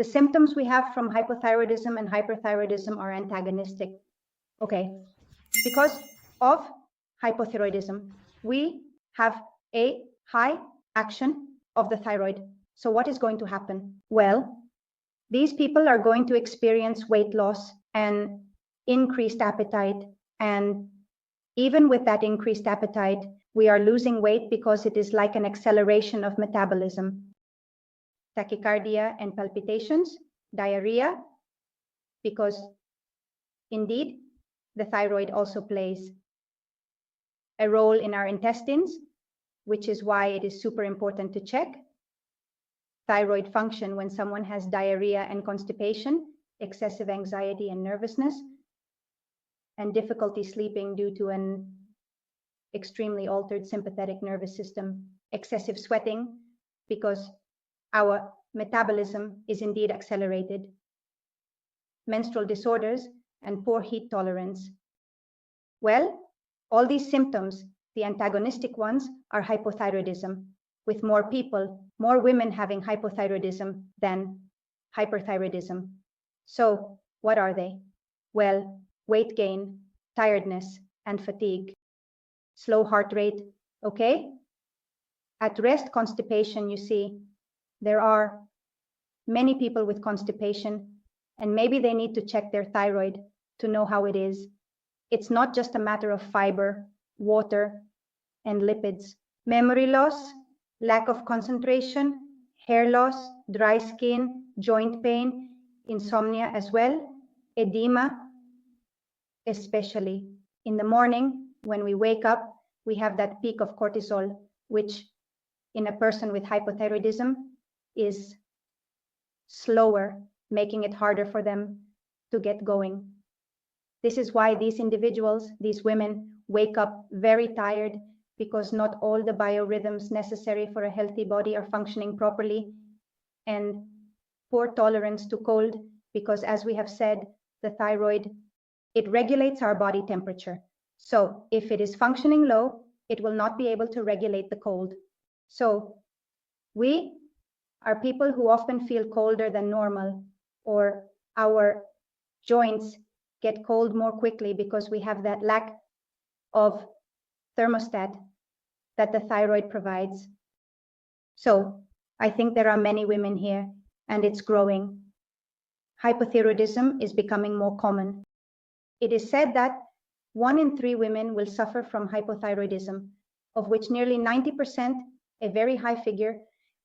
The symptoms we have from hypothyroidism and hyperthyroidism are antagonistic. Okay, because of hypothyroidism, we have a high action of the thyroid. So what is going to happen? Well, these people are going to experience weight loss and increased appetite. And even with that increased appetite, we are losing weight because it is like an acceleration of metabolism. Tachycardia and palpitations, diarrhea, because indeed, the thyroid also plays a role in our intestines, which is why it is super important to check. Thyroid function when someone has diarrhea and constipation, excessive anxiety and nervousness, and difficulty sleeping due to an extremely altered sympathetic nervous system, excessive sweating, because our metabolism is indeed accelerated, menstrual disorders, and poor heat tolerance. Well, all these symptoms, the antagonistic ones, are hypothyroidism, with more people, more women having hypothyroidism than hyperthyroidism. So what are they? Well, weight gain, tiredness, and fatigue. Slow heart rate, okay? At rest constipation, you see, there are many people with constipation, and maybe they need to check their thyroid to know how it is. It's not just a matter of fiber, water, and lipids. Memory loss, lack of concentration, hair loss, dry skin, joint pain, insomnia as well, edema, especially in the morning when we wake up, we have that peak of cortisol, which in a person with hypothyroidism is slower, making it harder for them to get going. This is why these individuals, these women, wake up very tired because not all the biorhythms necessary for a healthy body are functioning properly, and poor tolerance to cold because, as we have said, the thyroid, it regulates our body temperature. So if it is functioning low, it will not be able to regulate the cold. So we are people who often feel colder than normal, or our joints get cold more quickly because we have that lack of thermostat that the thyroid provides. So I think there are many women here, and it's growing. Hypothyroidism is becoming more common. It is said that 1 in 3 women will suffer from hypothyroidism, of which nearly 90%, a very high figure,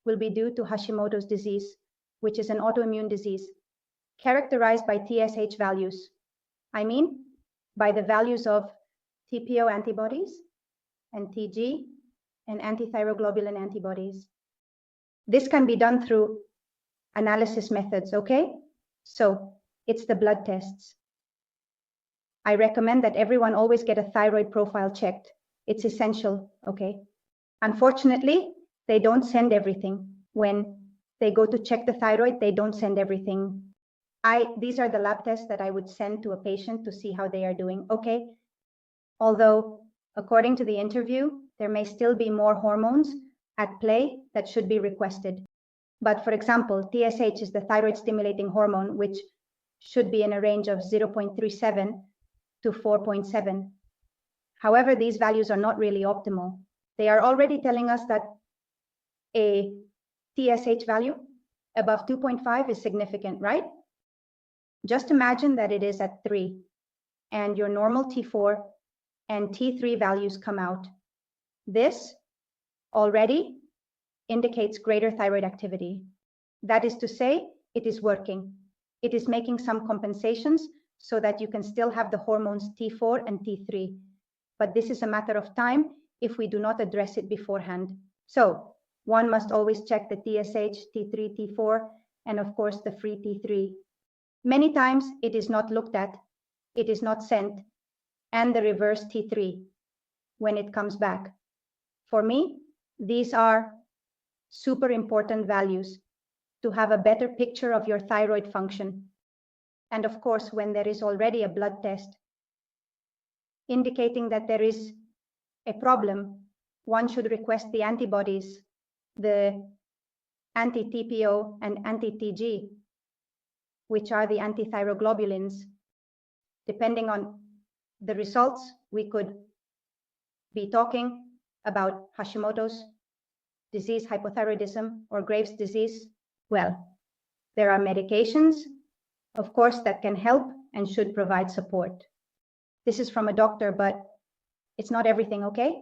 will be due to Hashimoto's disease, which is an autoimmune disease characterized by TSH values. I mean, by the values of TPO antibodies and TG and antithyroglobulin antibodies. This can be done through analysis methods, okay? So it's the blood tests. I recommend that everyone always get a thyroid profile checked. It's essential, okay? Unfortunately, they don't send everything. When they go to check the thyroid, they don't send everything. These are the lab tests that I would send to a patient to see how they are doing, okay? Although, according to the interview, there may still be more hormones at play that should be requested. But for example, TSH is the thyroid stimulating hormone, which should be in a range of 0.37 to 4.7. However, these values are not really optimal. They are already telling us that a TSH value above 2.5 is significant, right? Just imagine that it is at 3 and your normal T4 and T3 values come out. This already indicates greater thyroid activity. That is to say, it is working. It is making some compensations so that you can still have the hormones T4 and T3. But this is a matter of time if we do not address it beforehand. So one must always check the TSH, T3, T4, and of course the free T3. Many times it is not looked at, it is not sent, and the reverse T3 when it comes back. For me, these are super important values to have a better picture of your thyroid function. And of course, when there is already a blood test indicating that there is a problem, one should request the antibodies, the anti-TPO and anti-TG, which are the antithyroglobulins. Depending on the results, we could be talking about Hashimoto's disease, hypothyroidism, or Graves' disease. Well, there are medications, of course, that can help and should provide support. This is from a doctor, but it's not everything, okay?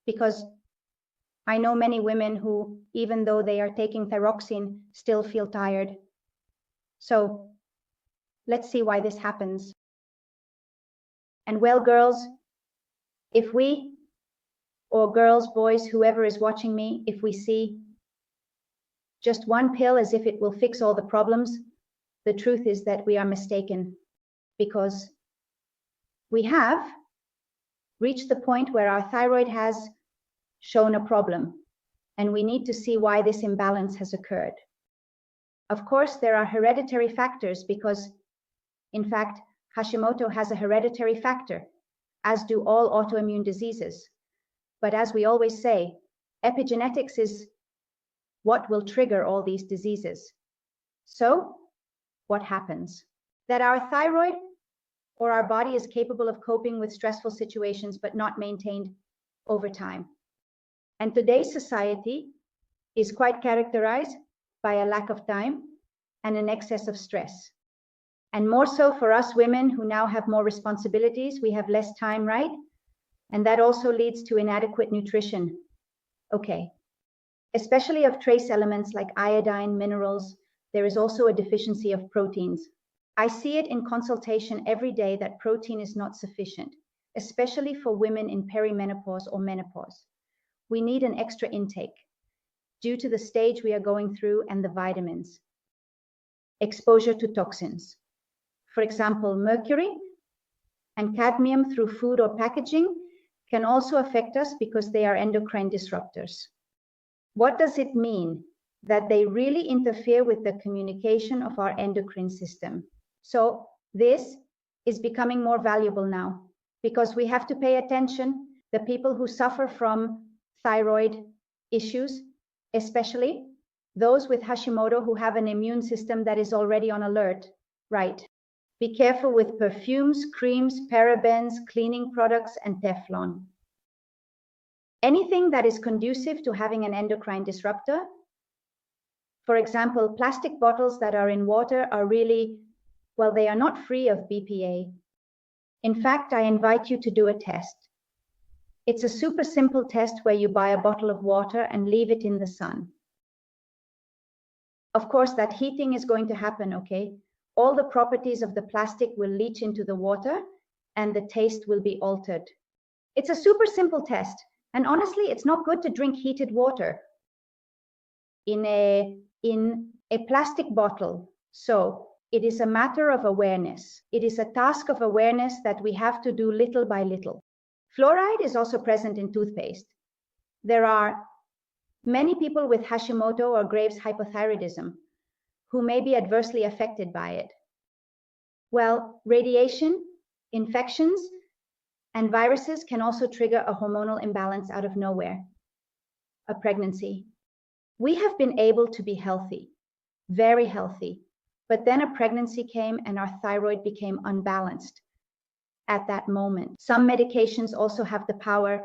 Because I know many women who, even though they are taking thyroxine, still feel tired. So let's see why this happens. And well, girls, if we, or girls, boys, whoever is watching me, if we see just one pill as if it will fix all the problems, the truth is that we are mistaken, because we have reached the point where our thyroid has shown a problem, and we need to see why this imbalance has occurred. Of course, there are hereditary factors because, in fact, Hashimoto has a hereditary factor, as do all autoimmune diseases. But as we always say, epigenetics is what will trigger all these diseases. So, what happens? That our thyroid or our body is capable of coping with stressful situations but not maintained over time. And today's society is quite characterized by a lack of time and an excess of stress. And more so for us women who now have more responsibilities, we have less time, right? And that also leads to inadequate nutrition. Okay. Especially of trace elements like iodine, minerals, there is also a deficiency of proteins. I see it in consultation every day that protein is not sufficient, especially for women in perimenopause or menopause. We need an extra intake due to the stage we are going through and the vitamins. Exposure to toxins. For example, mercury and cadmium through food or packaging can also affect us because they are endocrine disruptors. What does it mean? That they really interfere with the communication of our endocrine system. So this is becoming more valuable now because we have to pay attention. The people who suffer from thyroid issues, especially those with Hashimoto who have an immune system that is already on alert, right? Be careful with perfumes, creams, parabens, cleaning products, and Teflon. Anything that is conducive to having an endocrine disruptor. For example, plastic bottles that are in water are really, well, they are not free of BPA. In fact, I invite you to do a test. It's a super simple test where you buy a bottle of water and leave it in the sun. Of course, that heating is going to happen, okay? All the properties of the plastic will leach into the water and the taste will be altered. It's a super simple test. And honestly, it's not good to drink heated water in a plastic bottle. So it is a matter of awareness. It is a task of awareness that we have to do little by little. Fluoride is also present in toothpaste. There are many people with Hashimoto or Graves' hypothyroidism who may be adversely affected by it. Well, radiation, infections, and viruses can also trigger a hormonal imbalance out of nowhere, a pregnancy. We have been able to be healthy, very healthy, but then a pregnancy came and our thyroid became unbalanced at that moment. Some medications also have the power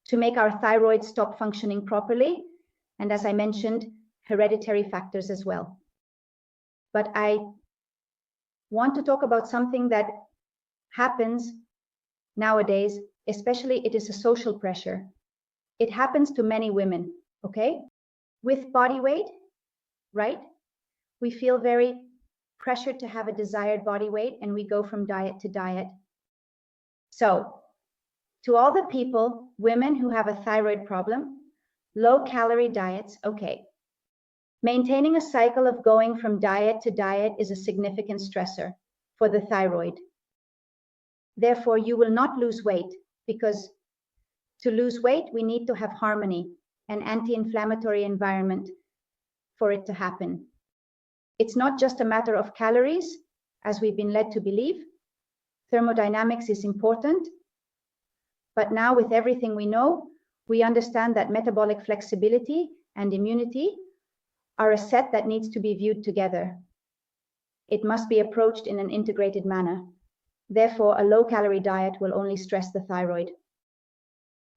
to make our thyroid stop functioning properly, and as I mentioned, hereditary factors as well. But I want to talk about something that happens nowadays, especially it is a social pressure. It happens to many women, okay? With body weight, right? We feel very pressured to have a desired body weight and we go from diet to diet. So, to all the people, women who have a thyroid problem, low-calorie diets, okay. Maintaining a cycle of going from diet to diet is a significant stressor for the thyroid. Therefore, you will not lose weight because to lose weight, we need to have harmony, an anti-inflammatory environment for it to happen. It's not just a matter of calories, as we've been led to believe. Thermodynamics is important, but now with everything we know, we understand that metabolic flexibility and immunity are a set that needs to be viewed together. It must be approached in an integrated manner. Therefore, a low-calorie diet will only stress the thyroid.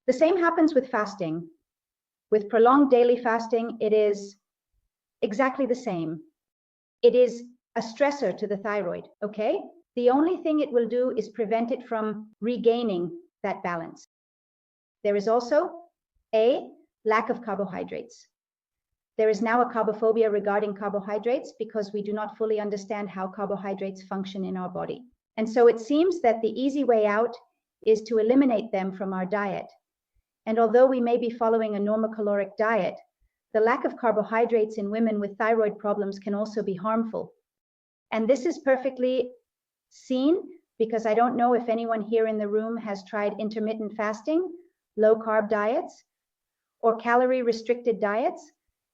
The same happens with fasting. With prolonged daily fasting, it is exactly the same. It is a stressor to the thyroid, okay? The only thing it will do is prevent it from regaining that balance. There is also a lack of carbohydrates. There is now a carbophobia regarding carbohydrates because we do not fully understand how carbohydrates function in our body. And so it seems that the easy way out is to eliminate them from our diet. And although we may be following a normocaloric diet, the lack of carbohydrates in women with thyroid problems can also be harmful. And this is perfectly seen because I don't know if anyone here in the room has tried intermittent fasting, low-carb diets, or calorie-restricted diets,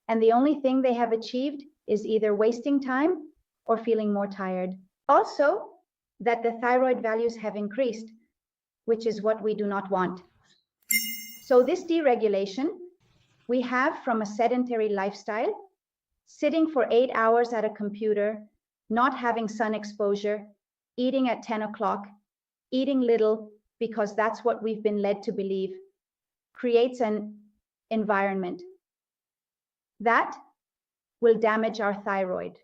and the only thing they have achieved is either wasting time or feeling more tired. Also, that the thyroid values have increased, which is what we do not want. So this deregulation we have from a sedentary lifestyle, sitting for 8 hours at a computer, not having sun exposure, eating at 10 o'clock, eating little because that's what we've been led to believe, creates an environment that will damage our thyroid.